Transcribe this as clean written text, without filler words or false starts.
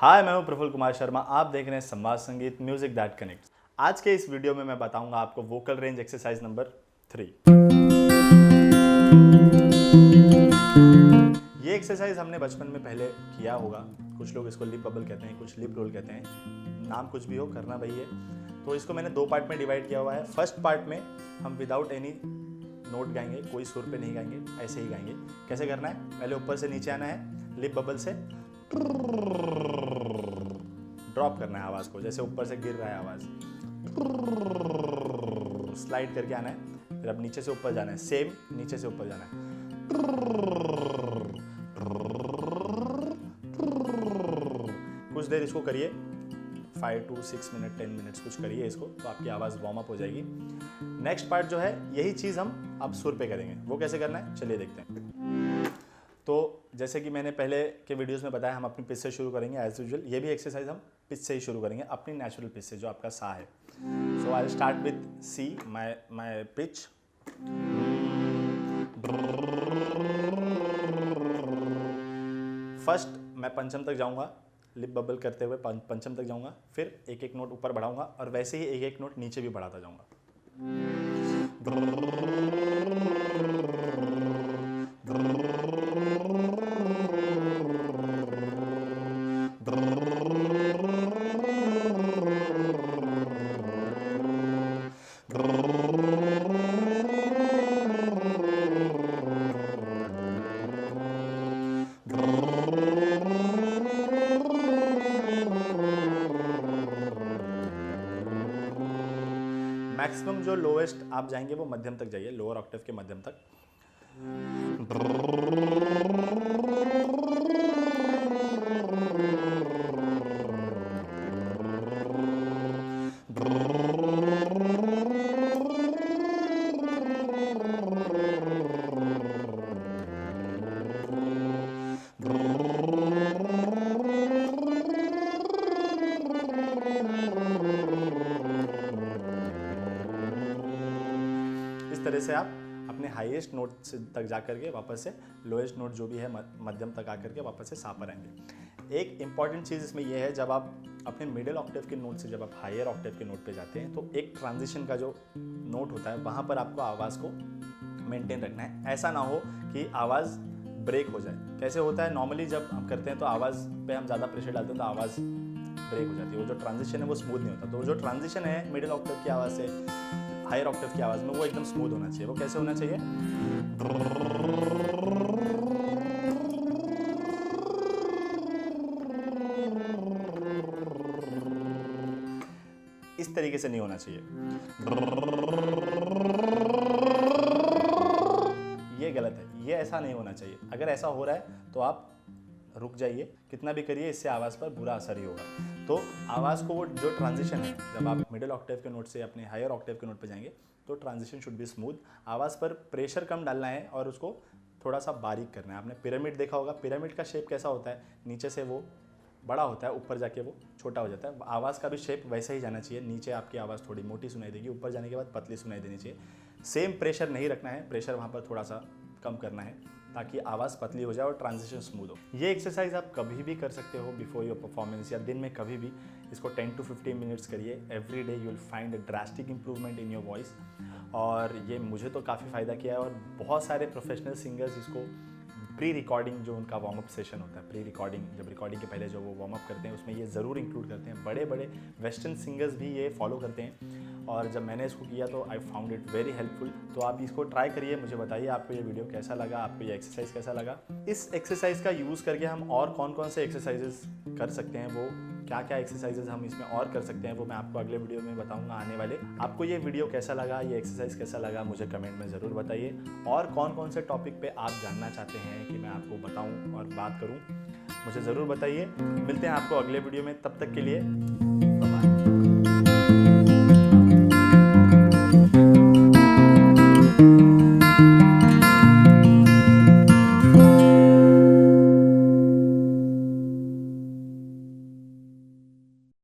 हाय, मैं हूं प्रफुल्ल कुमार शर्मा। आप देख रहे हैं संवाद संगीत म्यूजिक दैट कनेक्ट्स। आज के इस वीडियो में मैं बताऊंगा आपको वोकल रेंज एक्सरसाइज नंबर 3। ये एक्सरसाइज हमने बचपन में पहले किया होगा। कुछ लोग इसको लिप बबल कहते हैं, कुछ लिप रोल कहते हैं। नाम कुछ भी हो, करना वही है। तो इसको मैंने 2 पार्ट में डिवाइड किया हुआ है। फर्स्ट पार्ट में हम विदाउट एनी नोट गाएंगे, कोई सुर पे नहीं गाएंगे, ऐसे ही गाएंगे। कैसे करना है? पहले ऊपर से नीचे आना है, लिप बबल से ड्रॉप करना है आवाज को, जैसे ऊपर से गिर रहा है आवाज, स्लाइड करके आना है। फिर अब नीचे से ऊपर जाना है, सेम नीचे से ऊपर जाना है। कुछ देर इसको करिए, 5 to 6 मिनट 10 मिनट्स कुछ करिए इसको, तो आपकी आवाज़ वार्म अप हो जाएगी। नेक्स्ट पार्ट जो है, यही चीज़ हम अब सुर पे करेंगे। वो कैसे करना है चलिए देखते हैं। तो जैसे कि मैंने पहले के वीडियोस में बताया, हम अपनी पिच से शुरू करेंगे एज यूजुअल। ये भी एक्सरसाइज हम पिच से ही शुरू करेंगे, अपनी नेचुरल पिच से, जो आपका सा है। So I start with C, my pitch. First मैं पंचम तक जाऊंगा, लिप बबल करते हुए पंचम तक जाऊंगा, फिर एक एक नोट ऊपर बढ़ाऊंगा और वैसे ही एक एक नोट नीचे भी बढ़ाता जाऊंगा। मैक्सिमम जो लोएस्ट आप जाएंगे वो मध्यम तक जाइए, लोअर ऑक्टेव के मध्यम तक। इस तरह से आप अपने हाईएस्ट नोट से तक जा करके वापस से लोएस्ट नोट जो भी है मध्यम तक आकर के वापस से सा पर आएंगे। एक इंपॉर्टेंट चीज़ इसमें यह है, जब आप अपने मिडिल ऑक्टेव के नोट से जब आप हायर ऑक्टेव के नोट पे जाते हैं, तो एक ट्रांजिशन का जो नोट होता है, वहाँ पर आपको आवाज़ को मेंटेन रखना है। ऐसा ना हो कि आवाज़ ब्रेक हो जाए। कैसे होता है, नॉर्मली जब हम करते हैं तो आवाज़ पे हम ज़्यादा प्रेशर डालते हैं तो आवाज़ ब्रेक हो जाती है। वो जो ट्रांजिशन है वो स्मूथ नहीं होता। तो जो ट्रांजिशन है मिडिल ऑक्टेव की आवाज़ से हायर ऑक्टेव की आवाज़ में, वो एकदम स्मूथ होना चाहिए। वो कैसे होना चाहिए? इस तरीके से नहीं होना चाहिए। ये गलत है, ये ऐसा नहीं होना चाहिए। अगर ऐसा हो रहा है तो आप रुक जाइए, कितना भी करिए, इससे आवाज़ पर बुरा असर ही होगा। तो आवाज़ को वो जो ट्रांजिशन है, जब आप मिडिल ऑक्टेव के नोट से अपने हायर ऑक्टेव के नोट पे जाएंगे, तो ट्रांजिशन शुड बी स्मूथ। आवाज़ पर प्रेशर कम डालना है और उसको थोड़ा सा बारीक करना है। आपने पिरामिड देखा होगा, पिरामिड का शेप कैसा होता है? नीचे से वो बड़ा होता है, ऊपर जाके वो छोटा हो जाता है। आवाज़ का भी शेप वैसा ही जाना चाहिए। नीचे आपकी आवाज़ थोड़ी मोटी सुनाई देगी, ऊपर जाने के बाद पतली सुनाई देनी चाहिए। सेम प्रेशर नहीं रखना है, प्रेशर वहाँ पर थोड़ा सा कम करना है ताकि आवाज़ पतली हो जाए और ट्रांजिशन स्मूथ हो। ये एक्सरसाइज आप कभी भी कर सकते हो बिफोर योर परफॉर्मेंस, या दिन में कभी भी। इसको 10 to 15 मिनट्स करिए every day. You will find a drastic improvement in your voice. और ये मुझे तो काफ़ी फ़ायदा किया है, और बहुत सारे प्रोफेशनल सिंगर्स इसको प्री रिकॉर्डिंग, जो उनका वार्म अप सेशन होता है, प्री रिकॉर्डिंग, जब रिकॉर्डिंग के पहले जो वो वार्म अप करते हैं, उसमें ये ज़रूर इंक्लूड करते हैं। बड़े बड़े वेस्टर्न सिंगर्स भी ये फॉलो करते हैं, और जब मैंने इसको किया तो I found it very helpful. तो आप इसको ट्राई करिए, मुझे बताइए आपको ये वीडियो कैसा लगा, आपको ये एक्सरसाइज कैसा लगा। इस एक्सरसाइज का यूज़ करके हम और कौन कौन से एक्सरसाइजेस कर सकते हैं, वो क्या क्या एक्सरसाइजेस हम इसमें और कर सकते हैं, वो मैं आपको अगले वीडियो में बताऊंगा आने वाले। आपको ये वीडियो कैसा लगा, ये एक्सरसाइज कैसा लगा, मुझे कमेंट में ज़रूर बताइए। और कौन कौन से टॉपिक पे आप जानना चाहते हैं कि मैं आपको बताऊं और बात करूं, मुझे ज़रूर बताइए। मिलते हैं आपको अगले वीडियो में, तब तक के लिए बाय।